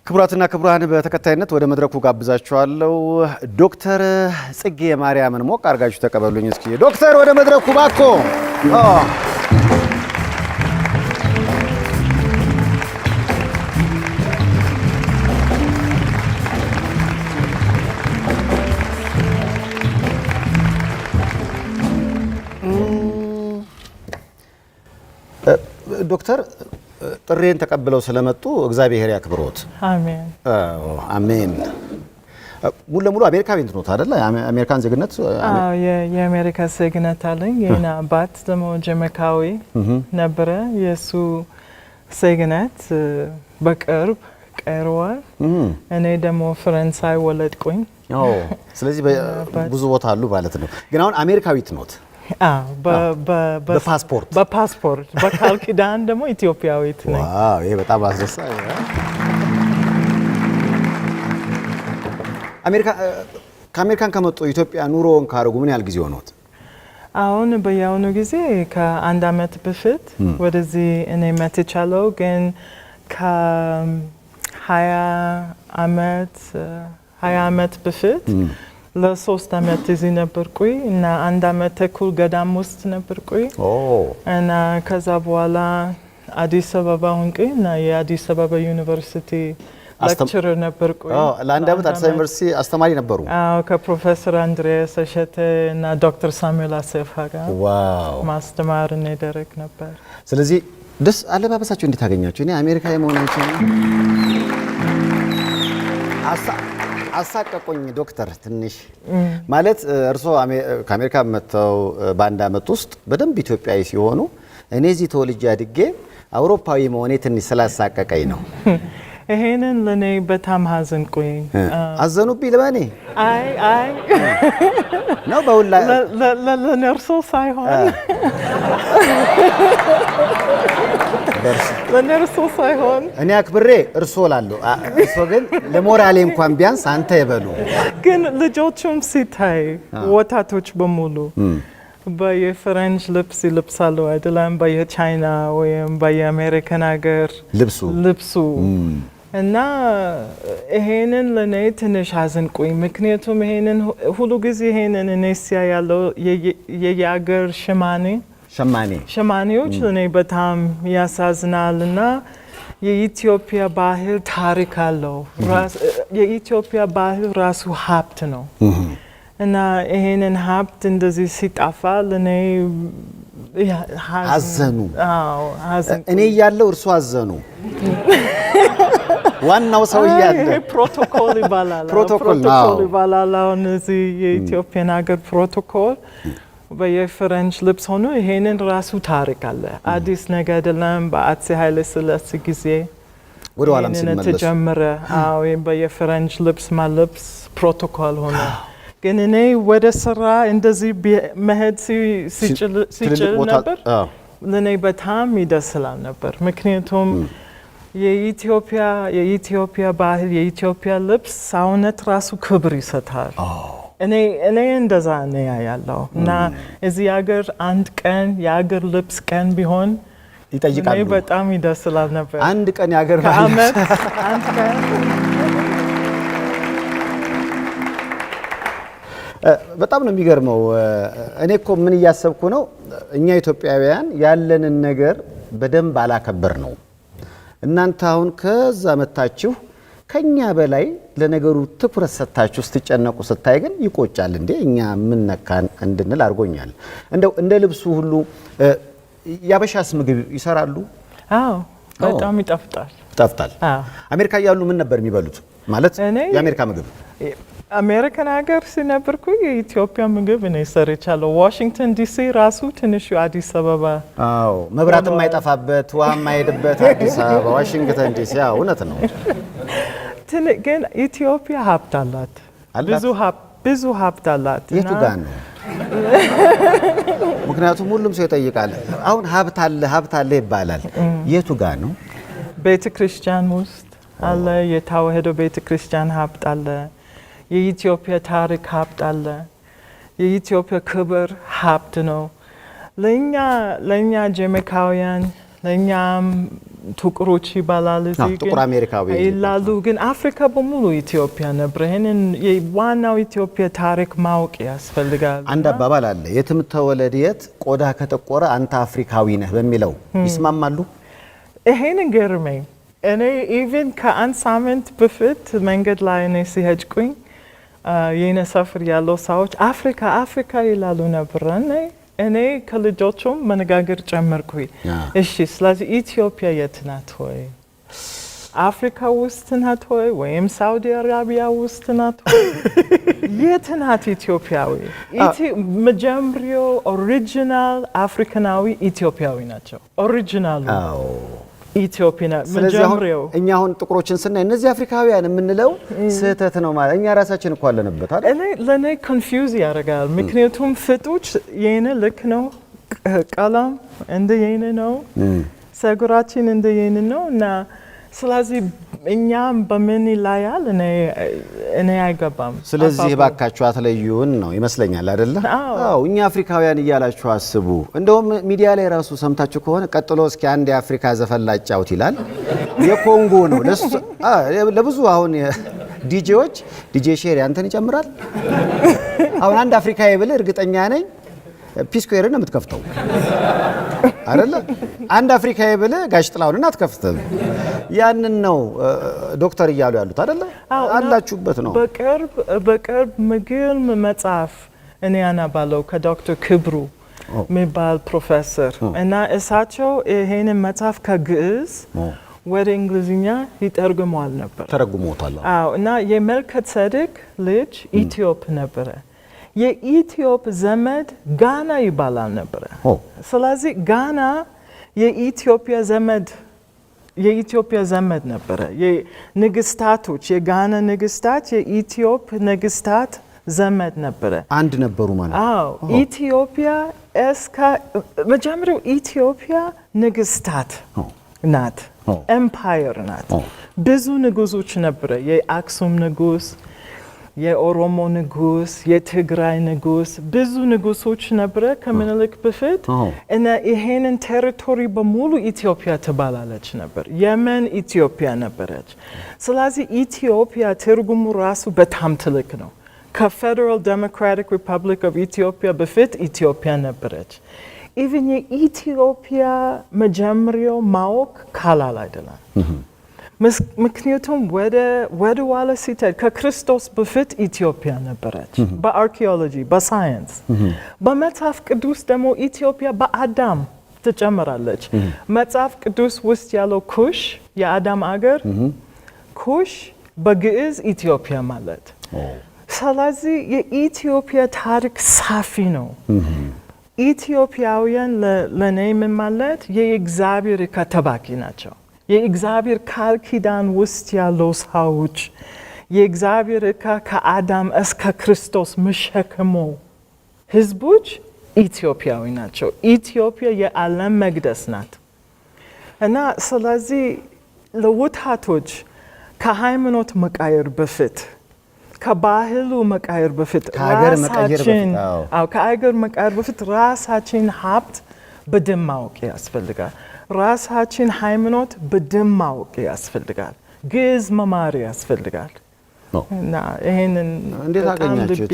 ክቡራትና ክቡራን በተከታይነት ወደ መድረኩ ጋብዛችኋለሁ። ዶክተር ጽጌ ማርያምን ሞቅ አርጋችሁ ተቀበሉኝ እስኪ። ዶክተር ወደ መድረኩ ባኮ። ዶክተር ጥሬን ተቀብለው ስለመጡ እግዚአብሔር ያክብሮት። አሜን አሜን። ሙሉ ለሙሉ አሜሪካዊ ነው አይደል? አሜሪካን ዜግነት? የአሜሪካ ዜግነት አለኝ። የኔ አባት ደግሞ ጀማይካዊ ነበረ። የሱ ዜግነት በቅርብ ቀርቧል። እኔ ደግሞ ፈረንሳይ ወለድኩኝ። ስለዚህ ብዙ ቦታ አሉ ማለት ነው። ግን አሁን አሜሪካዊት ኖት? በፓስፖርት በቃል ኪዳን ደግሞ ኢትዮጵያዊት ነኝ። ዋው ይሄ በጣም አስደሳች ነው። ከአሜሪካን ከመጡ ኢትዮጵያ ኑሮውን ካረጉ ምን ያህል ጊዜ ሆኖት? አሁን በያውኑ ጊዜ ከአንድ አመት በፊት ወደዚህ እኔ መጥቻለሁ። ግን ከ20 አመት በፊት ለሶስት አመት እዚህ ነበርኩኝ እና አንድ አመት ተኩል ገዳም ውስጥ ነበርኩኝ እና ከዛ በኋላ አዲስ አበባ ሆንኩኝ እና የአዲስ አበባ ዩኒቨርሲቲ ሌክቸረር ነበርኩኝ። ለአንድ አመት አዲስ አበባ ዩኒቨርሲቲ አስተማሪ ነበሩ? አዎ፣ ከፕሮፌሰር አንድሪያስ እሸቴ እና ዶክተር ሳሙኤል አሰፋ ጋር ማስተማር እንደረግ ነበር። ስለዚህ ደስ አለባበሳቸው እንዴት አገኛችሁ? እኔ አሜሪካ የመሆናቸው አሳቀቁኝ ዶክተር። ትንሽ ማለት እርስዎ ከአሜሪካ መጥተው በአንድ አመት ውስጥ በደንብ ኢትዮጵያዊ ሲሆኑ እኔ እዚህ ተወልጄ አድጌ አውሮፓዊ መሆኔ ትንሽ ስላሳቀቀኝ ነው። ይሄንን ለኔ በጣም ሀዘንኩኝ። አዘኑብኝ ለማኔ? አይ ነው በሁላ ለነርሶ ሳይሆን ለነርሶ ሳይሆን እኔ አክብሬ እርሶ ላለው እርሶ ግን ለሞራሌ እንኳን ቢያንስ አንተ ይበሉ። ግን ልጆቹም ሲታይ ወጣቶች በሙሉ በየፈረንጅ ልብስ ይለብሳሉ አይደለም? በየቻይና ወይም በየአሜሪካን ሀገር ልብሱ እና ይሄንን ለኔ ትንሽ አዘንኩኝ። ምክንያቱም ይሄንን ሁሉ ጊዜ ይሄንን እኔ ያለው የየሀገር ሸማኔዎች ለኔ በጣም ያሳዝናል። እና የኢትዮጵያ ባህል ታሪክ አለው። የኢትዮጵያ ባህል ራሱ ሀብት ነው እና ይሄንን ሀብት እንደዚህ ሲጣፋ ለኔ አዘኑ። እኔ እያለሁ እርሱ አዘኑ። ዋናው ሰው እያለ ፕሮቶኮል ይባላል። አሁን እዚህ የኢትዮጵያን ሀገር ፕሮቶኮል በየፈረንጅ ልብስ ሆኖ ይሄንን ራሱ ታሪክ አለ። አዲስ ነገር አይደለም። በአፄ ኃይለ ሥላሴ ጊዜ ወደ ኋላም ሲመለስ ተጀመረ። ወይም በየፈረንጅ ልብስ ማለብስ ፕሮቶኮል ሆነ። ግን እኔ ወደ ስራ እንደዚህ መሄድ ሲችል ነበር ለኔ በጣም ይደስላል ነበር። ምክንያቱም የኢትዮጵያ ባህል የኢትዮጵያ ልብስ ሰውነት ራሱ ክብር ይሰጣል። እኔ እንደዛ ነው ያለው እና እዚህ ሀገር አንድ ቀን የሀገር ልብስ ቀን ቢሆን ይጠይቃሉ። በጣም ይደስላል ነበር። አንድ ቀን የሀገር አመት አንድ ቀን በጣም ነው የሚገርመው። እኔ እኮ ምን እያሰብኩ ነው፣ እኛ ኢትዮጵያውያን ያለንን ነገር በደንብ አላከበር ነው። እናንተ አሁን ከዛ መታችሁ ከኛ በላይ ለነገሩ ትኩረት ሰጣችሁ ስትጨነቁ ስታይ ግን ይቆጫል። እንዴ እኛ ምን ነካን እንድንል አድርጎኛል። እንደው እንደ ልብሱ ሁሉ ያበሻስ ምግብ ይሰራሉ? አዎ በጣም ይጣፍጣል። አሜሪካ እያሉ ምን ነበር የሚበሉት? ማለት የአሜሪካ ምግብ አሜሪካን ሀገር ሲነበርኩ የኢትዮጵያ ምግብ እኔ ሰርቻለሁ። ዋሽንግተን ዲሲ ራሱ ትንሹ አዲስ አበባ። አዎ መብራት የማይጠፋበት ውሃ የማይሄድበት አዲስ አበባ ዋሽንግተን ዲሲ። አዎ እውነት ነው። ግን ኢትዮጵያ ሀብት አላት፣ ብዙ ሀብት አላት። የቱ ጋር ነው? ምክንያቱም ሁሉም ሰው ይጠይቃል። አሁን ሀብት አለ ይባላል። የቱ ጋር ነው? ቤተ ክርስቲያን ውስጥ አለ። የተዋሕዶ ቤተ ክርስቲያን ሀብት አለ። የኢትዮጵያ ታሪክ ሀብት አለ። የኢትዮጵያ ክብር ሀብት ነው። ለእኛ ጀማይካውያን ለእኛም ጥቁሮች ይባላል እዚህ ጥቁር አሜሪካዊ ይላሉ ግን አፍሪካ በሙሉ ኢትዮጵያ ነበር ይሄንን የዋናው ኢትዮጵያ ታሪክ ማወቅ ያስፈልጋል አንድ አባባል አለ የትም ተወለድ የት ቆዳ ከጠቆረ አንተ አፍሪካዊ ነህ በሚለው ይስማማሉ ይሄንን ገርመኝ እኔ ኢቭን ከአንድ ሳምንት በፊት መንገድ ላይ እኔ ሲሄድኩኝ የኔ ሰፈር ያለው ሰዎች አፍሪካ ይላሉ ነበር እኔ ከልጆቹም መነጋገር ጀመርኩኝ እሺ ስለዚህ ኢትዮጵያ የት ናት ሆይ አፍሪካ ውስጥ ናት ሆይ ወይም ሳውዲ አረቢያ ውስጥ ናት ሆይ የት ናት ኢትዮጵያዊ መጀመሪያው ኦሪጂናል አፍሪካናዊ ኢትዮጵያዊ ናቸው ኦሪጂናሉ ኢትዮጵያ መጀመሪያው እኛ አሁን ጥቁሮችን ስናይ እነዚህ አፍሪካውያን የምንለው ስህተት ነው ማለት እኛ ራሳችን እኮ አለንበት አይደል ለኔ ኮንፊውዝ ያደርጋል ምክንያቱም ፍጡጭ የኔ ልክ ነው ቀለም እንደ የኔ ነው ፀጉራችን እንደ የኔ ነው እና ስለዚህ እኛም በምን ይለያል እኔ አይገባም ስለዚህ ባካችሁ አትለዩን ነው ይመስለኛል አይደለ አዎ እኛ አፍሪካውያን እያላችሁ አስቡ እንደውም ሚዲያ ላይ ራሱ ሰምታችሁ ከሆነ ቀጥሎ እስኪ አንድ የአፍሪካ ዘፈን ላጫውት ይላል የኮንጎ ነው ለብዙ አሁን ዲጄዎች ዲጄ ሼር አንተን ይጨምራል አሁን አንድ አፍሪካዊ ብል እርግጠኛ ነኝ ፒስኩዌርን ነው የምትከፍተው አይደለ አንድ አፍሪካዊ ብል ጋሽ ጥላውንና አትከፍተም ያንን ነው ዶክተር እያሉ ያሉት አይደለ አላችሁበት ነው በቅርብ ምግል መጽሐፍ እኔ አናባለው ከዶክተር ክብሩ የሚባል ፕሮፌሰር እና እሳቸው ይሄንን መጽሐፍ ከግዕዝ ወደ እንግሊዝኛ ይተረጉመዋል ነበር ተረጉሞታል አዎ እና የመልከጼዴቅ ልጅ ኢትዮጵ ነበረ የኢትዮጵ ዘመድ ጋና ይባላል ነበር ስለዚህ ጋና የኢትዮጵያ ዘመድ ነበረ የንግስታቶች የጋና ንግስታት የኢትዮጵ ንግስታት ዘመድ ነበረ አንድ ነበሩ ማለት አዎ ኢትዮጵያ እስከ መጀመሪያው ኢትዮጵያ ንግስታት ናት ኤምፓየር ናት ብዙ ንጉሶች ነበረ የአክሱም ንጉስ የኦሮሞ ንጉስ የትግራይ ንጉስ ብዙ ንጉሶች ነበረ ከምኒልክ በፊት እና ይሄንን ቴሪቶሪ በሙሉ ኢትዮጵያ ተባላለች ነበር የመን ኢትዮጵያ ነበረች ስለዚህ ኢትዮጵያ ትርጉሙ ራሱ በጣም ትልቅ ነው ከፌደራል ዴሞክራቲክ ሪፐብሊክ ኦፍ ኢትዮጵያ በፊት ኢትዮጵያ ነበረች ኢቭን የኢትዮጵያ መጀመሪያው ማወቅ ቀላል አይደለም ምክንያቱም ወደ ኋላ ሲታይ ከክርስቶስ በፊት ኢትዮጵያ ነበረች በአርኪኦሎጂ በሳይንስ በመጽሐፍ ቅዱስ ደግሞ ኢትዮጵያ በአዳም ትጨምራለች መጽሐፍ ቅዱስ ውስጥ ያለው ኩሽ የአዳም አገር ኩሽ በግዕዝ ኢትዮጵያ ማለት ስለዚህ የኢትዮጵያ ታሪክ ሰፊ ነው ኢትዮጵያውያን ለኔ ምን ማለት የእግዚአብሔር ከተባቂ ናቸው የእግዚአብሔር ቃል ኪዳን ውስጥ ያለው ሰዎች የእግዚአብሔር ከአዳም እስከ ክርስቶስ መሸከሙ ህዝቦች ኢትዮጵያዊ ናቸው ኢትዮጵያ የዓለም መቅደስ ናት እና ስለዚህ ለወጣቶች ከሃይማኖት መቃየር በፊት ከባህሉ መቃየር በፊት ከአገር መቃየር በፊት ራሳችን ሀብት በደንብ ማወቅ ያስፈልጋል ራሳችን ሃይማኖት በደንብ ማወቅ ያስፈልጋል ግዕዝ መማር ያስፈልጋል እና ይሄንን እንዴት አገኛችሁት